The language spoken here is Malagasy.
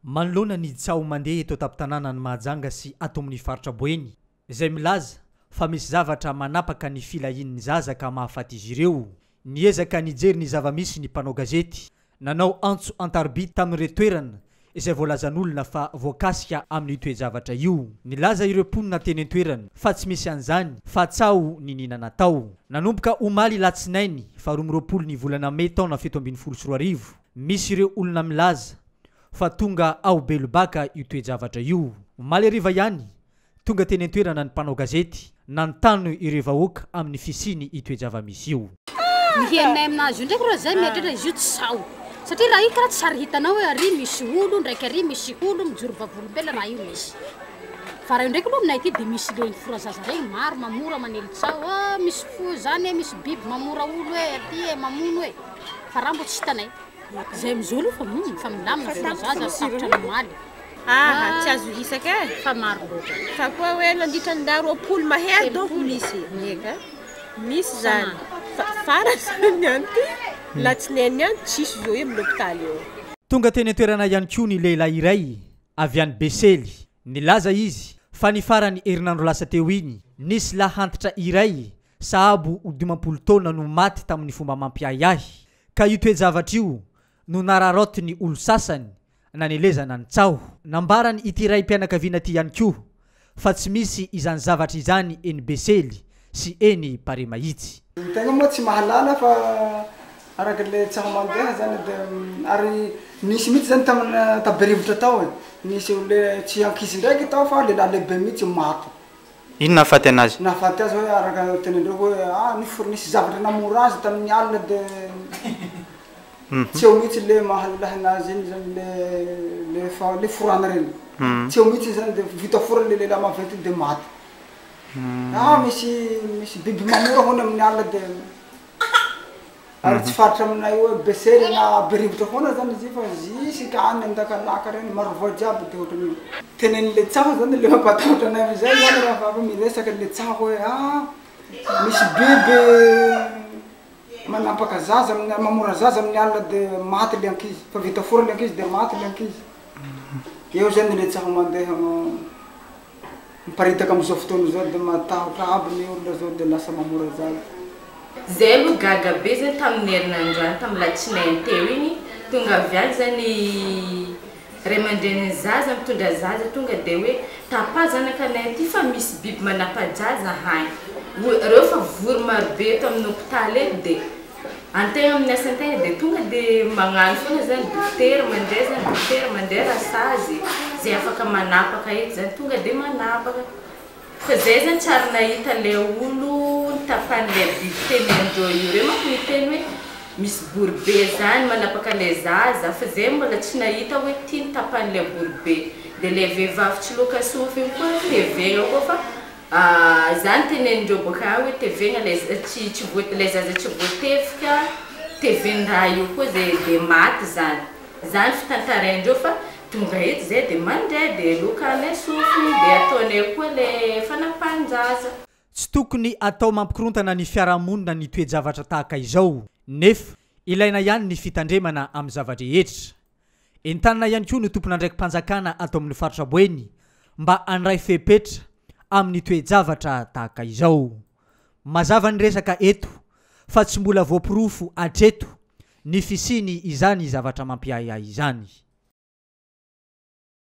Manolona ny tsao mandeha eto taptanana ny Mahajanga sy ato amin'ny faritra Boeny izay milaza fa misy zavatra manapaka ny filahin'ny zaza ka mahafaty izy ireo. Niezaka nijery ny zava-misy ny mpanao gazety nanao antso antarbity tamin'ireo toerana izay voalazan'olona fa voakasika amin'ny toe-javatra io. Nilaza ireo mponina teny an-toerana fa tsy misy an'izany fa tsao ny ninana tao. Nanomboka omaly latsinainy fa 12 ny volana May taona 2024 misy ireo olona milaza fa tonga ao belobaka io toe-javatra io. Omaly hariva ihany tonga teny an-toerana ny mpanao gazety nanontany ireo vahoaka amin'ny fisiny io toe-java-misy io. Mihenay aminazy io ndraiky rô zay mieritreritra izy io tsy sao satria raha io karaha tsy sary hitanao hoe ary misy olo ndraiky ary misy olo mijoro vavolombelona raha io misy. Fa raha io ndraiky aloha aminay aty dia misy le forazaza regny maro mamora manely tsao misy fo zany misy biby mamora olo hoe aty mamono hoe fa raha mbo tsy hitanay. Zay mizolo fa milamina forazaza sarotra Omaly. Tsy azo hisaka fa maro loatra. Fa koa hoe nandritra ny 20 mahery donko misy. Eka. Misy zany. Fara zany anty. Latsinainy any tsisy zao amin'ny hôpitaly eo. Tonga teny an-toerana ihany koa ny lehilahy iray avy any Besely. Nilaza izy fa ny farany herinandro lasa teo iny nisy lahantitra iray sahabo 12 taona no maty tamin'ny fomba mampiahiahy. Ka io toe-javatra io no nararotiny olo sasany nanelezana ny tsao. Nambarany ity ray mpianakaviana ty ihany koa fa tsy misy izany zavatra izany eny Besely sy eny Paremahitsy. Tegna moa tsy mahalala fa araka le tsao mandeha zany ary nisy mihitsy zany taberivotra tao nisy le tsy ankizy ndraiky tao fa lehilahy lehibe mihitsy maty. Ino nahafaty anazy? Nahafaty azy hoe araka tenendreo hoe nisy zavatra namora azy tamin'ny alina de tsy eo mihitsy le mahalilahy anazy iny zany le forana reny. Tsy eo mihitsy zany de vita fora le lehilahy maventy de maty. Misy biby mamora hono amin'ny alina de ary tsy faritra aminay hoe Besely na Berivotra foana zany izy fa zisika any Andakalaka reny maro voajiaby de ohatran'ny tenen'le tsao zany le mampatahotra anay amizay zany raha fa miresaka le tsao hoe misy biby manapaka zaza mamora zaza amin'ny alina de maty le ankizy fa vita fora le ankizy de maty le ankizy. Eo zany le tsao mandeha miparitaka am'izao fotoana zao de matahotra aby ny olona zao de lasa mamora zaza. Zay aloha gaga be zay tamin'ny herinandroany tamin'ny latsinainy teo iny tonga avy any zany ray aman-dreniny zaza mitondra zaza tonga de hoe tapa zanakanay aty fa misy biby manapajaza hany. Reo fa vory marobe eto amin'ny hôpitaly eto de antegna amin'ny asantegna de tonga de magnano foana zany dokotera mandeha rasazy zay afaka manapaka eto zany tonga de manapaka. Fa zay zany tsara nahita le olo tapan'le biby tenendreo io reo manko miteny hoe misy boribe zany manapaka le zaza fa zay mbola tsy nahita hoe tia ny tapan'le boribe. De le vehivavy tsy loka sofy iny koa tevegna koa fa zany tenendreo boka hoe tevegna le zaza tsy voatefika teven-draha io koa de maty zany. Zany fitantaraindreo fa tonga eto zay de mandray de lokale sofy de ataonay koa le fanapahan-jaza. Tsy tokony atao mampikorontana ny fiarahamonina ny toe-javatra tahaka izao nefa ilaina ihany ny fitandremana amin'ny zava-drehetra. Entanina ihany koa ny tompon'andraiki-panjakana ato amin'ny faritra Boeny mba handray fepetra amin'ny toe-javatra tahaka izao. Mazava ny resaka eto fa tsy mbola voapirofo hatreto ny fisiny izany zavatra mampiahiahy izany.